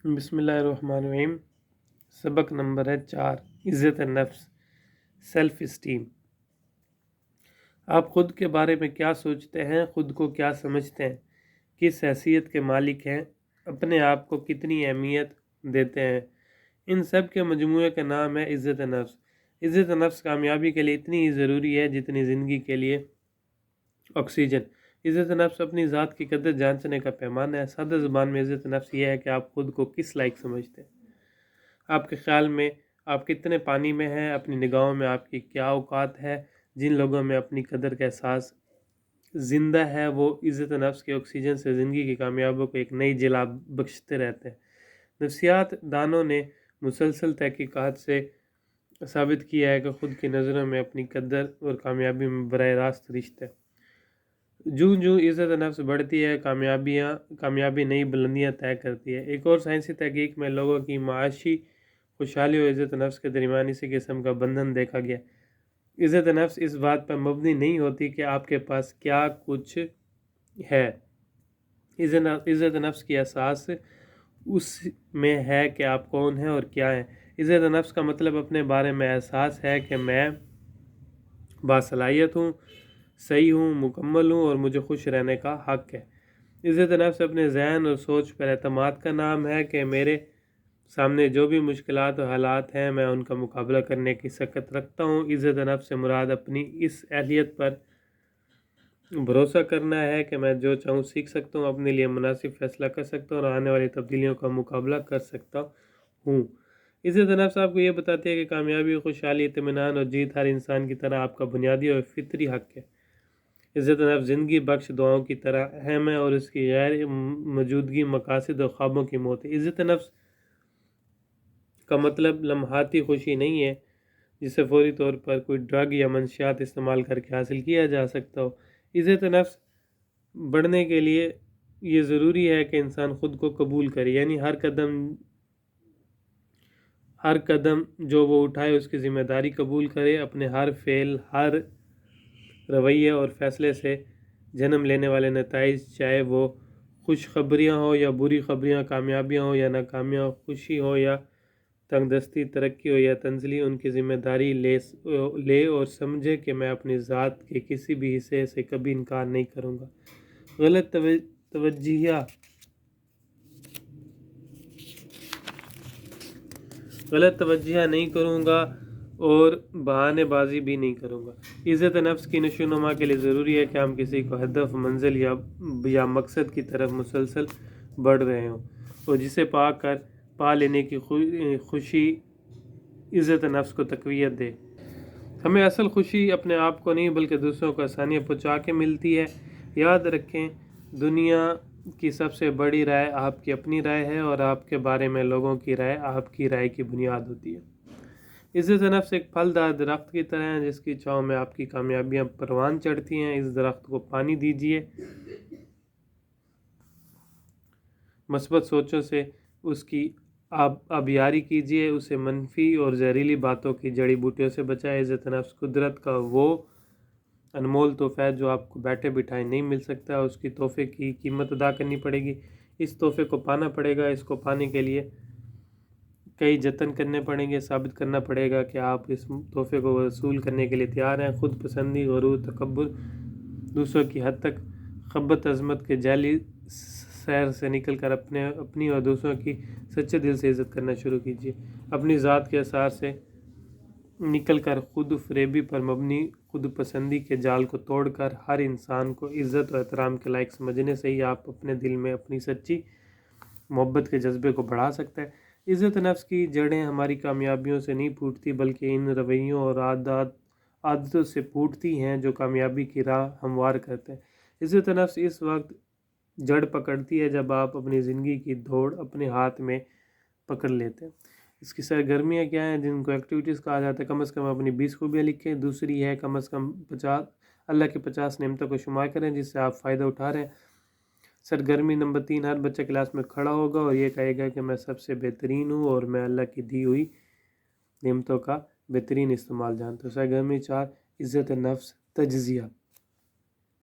بسم اللہ الرحمن الرحیم۔ سبق نمبر ہے 4، عزت نفس، سیلف اسٹیم۔ آپ خود کے بارے میں کیا سوچتے ہیں؟ خود کو کیا سمجھتے ہیں؟ کس حیثیت کے مالک ہیں؟ اپنے آپ کو کتنی اہمیت دیتے ہیں؟ ان سب کے مجموعے کا نام ہے عزت نفس۔ عزت نفس کامیابی کے لیے اتنی ہی ضروری ہے جتنی زندگی کے لیے آکسیجن۔ عزت نفس اپنی ذات کی قدر جانچنے کا پیمانہ ہے۔ سادہ زبان میں عزت نفس یہ ہے کہ آپ خود کو کس لائق سمجھتے ہیں۔ آپ کے خیال میں آپ کتنے پانی میں ہیں؟ اپنی نگاہوں میں آپ کی کیا اوقات ہے؟ جن لوگوں میں اپنی قدر کا احساس زندہ ہے وہ عزت نفس کے آکسیجن سے زندگی کی کامیابیوں کو ایک نئی جلا بخشتے رہتے ہیں۔ نفسیات دانوں نے مسلسل تحقیقات سے ثابت کیا ہے کہ خود کی نظروں میں اپنی قدر اور کامیابی میں براہ راست رشتہ ہے۔ جوں عزت نفس بڑھتی ہے کامیابی نئی بلندیاں طے کرتی ہے۔ ایک اور سائنسی تحقیق میں لوگوں کی معاشی خوشحالی اور عزت نفس کے درمیان اسی قسم کا بندھن دیکھا گیا۔ عزت نفس اس بات پر مبنی نہیں ہوتی کہ آپ کے پاس کیا کچھ ہے۔ عزت نفس کی اساس اس میں ہے کہ آپ کون ہیں اور کیا ہیں۔ عزت نفس کا مطلب اپنے بارے میں احساس ہے کہ میں باصلاحیت ہوں، صحیح ہوں، مکمل ہوں اور مجھے خوش رہنے کا حق ہے۔ عزت نفس اپنے ذہن اور سوچ پر اعتماد کا نام ہے کہ میرے سامنے جو بھی مشکلات اور حالات ہیں میں ان کا مقابلہ کرنے کی سخت رکھتا ہوں۔ عزت نفس سے مراد اپنی اس اہلیت پر بھروسہ کرنا ہے کہ میں جو چاہوں سیکھ سکتا ہوں، اپنے لیے مناسب فیصلہ کر سکتا ہوں اور آنے والی تبدیلیوں کا مقابلہ کر سکتا ہوں۔ عزت نفس آپ کو یہ بتاتی ہے کہ کامیابی، خوشحالی، اطمینان اور جیت ہر انسان کی طرح آپ کا بنیادی اور فطری حق ہے۔ عزت نفس زندگی بخش دعاؤں کی طرح اہم ہے اور اس کی غیر موجودگی مقاصد اور خوابوں کی موت ہے۔ عزت نفس کا مطلب لمحاتی خوشی نہیں ہے جسے فوری طور پر کوئی ڈرگ یا منشیات استعمال کر کے حاصل کیا جا سکتا ہو۔ عزت نفس بڑھنے کے لیے یہ ضروری ہے کہ انسان خود کو قبول کرے، یعنی ہر قدم جو وہ اٹھائے اس کی ذمہ داری قبول کرے۔ اپنے ہر فعل، ہر رویے اور فیصلے سے جنم لینے والے نتائج، چاہے وہ خوشخبریاں ہوں یا بری خبریاں، کامیابیاں ہوں یا ناکامیاں، خوشی ہو یا تنگ دستی، ترقی ہو یا تنزلی، ان کی ذمہ داری لے اور سمجھے کہ میں اپنی ذات کے کسی بھی حصے سے کبھی انکار نہیں کروں گا، غلط توجیہ نہیں کروں گا اور بہانے بازی بھی نہیں کروں گا۔ عزت نفس کی نشوونما کے لیے ضروری ہے کہ ہم کسی کو ہدف، منزل یا مقصد کی طرف مسلسل بڑھ رہے ہوں اور جسے پا لینے کی خوشی عزت نفس کو تقویت دے۔ ہمیں اصل خوشی اپنے آپ کو نہیں بلکہ دوسروں کو آسانیاں پہنچا کے ملتی ہے۔ یاد رکھیں، دنیا کی سب سے بڑی رائے آپ کی اپنی رائے ہے اور آپ کے بارے میں لوگوں کی رائے آپ کی رائے کی بنیاد ہوتی ہے۔ عزت نفس ایک پھلدار درخت کی طرح ہے جس کی چھاؤں میں آپ کی کامیابیاں پروان چڑھتی ہیں۔ اس درخت کو پانی دیجیے، مثبت سوچوں سے اس کی آبیاری کیجیے، اسے منفی اور زہریلی باتوں کی جڑی بوٹیوں سے بچائے۔ عزت نفس قدرت کا وہ انمول تحفہ ہے جو آپ کو بیٹھے بٹھائے نہیں مل سکتا، اس کی تحفے کی قیمت ادا کرنی پڑے گی۔ اس تحفے کو پانا پڑے گا۔ اس کو پانے کے لیے کئی جتن کرنے پڑیں گے، ثابت کرنا پڑے گا کہ آپ اس تحفے کو وصول کرنے کے لیے تیار ہیں۔ خود پسندی، غرور، تکبر، دوسروں کی حد تک خبت عظمت کے جعلی سیر سے نکل کر اپنی اور دوسروں کی سچے دل سے عزت کرنا شروع کیجیے۔ اپنی ذات کے اثار سے نکل کر خود فریبی پر مبنی خود پسندی کے جال کو توڑ کر ہر انسان کو عزت و احترام کے لائق سمجھنے سے ہی آپ اپنے دل میں اپنی سچی محبت کے جذبے کو بڑھا سکتے ہیں۔ عزت نفس کی جڑیں ہماری کامیابیوں سے نہیں پھوٹتی بلکہ ان رویوں اور عادتوں سے پھوٹتی ہیں جو کامیابی کی راہ ہموار کرتے ہیں۔ عزت نفس اس وقت جڑ پکڑتی ہے جب آپ اپنی زندگی کی دوڑ اپنے ہاتھ میں پکڑ لیتے ہیں۔ اس کی سرگرمیاں کیا ہیں جن کو ایکٹیویٹیز کہا جاتا ہے؟ کم از کم اپنی 20 خوبیاں لکھیں۔ دوسری ہے کم از کم 50 اللہ کی 50 نعمتوں کو شمار کریں جس سے آپ فائدہ اٹھا رہے ہیں۔ سرگرمی نمبر 3، ہر بچہ کلاس میں کھڑا ہوگا اور یہ کہے گا کہ میں سب سے بہترین ہوں اور میں اللہ کی دی ہوئی نعمتوں کا بہترین استعمال جانتا ہوں۔ سرگرمی 4، عزت نفس تجزیہ۔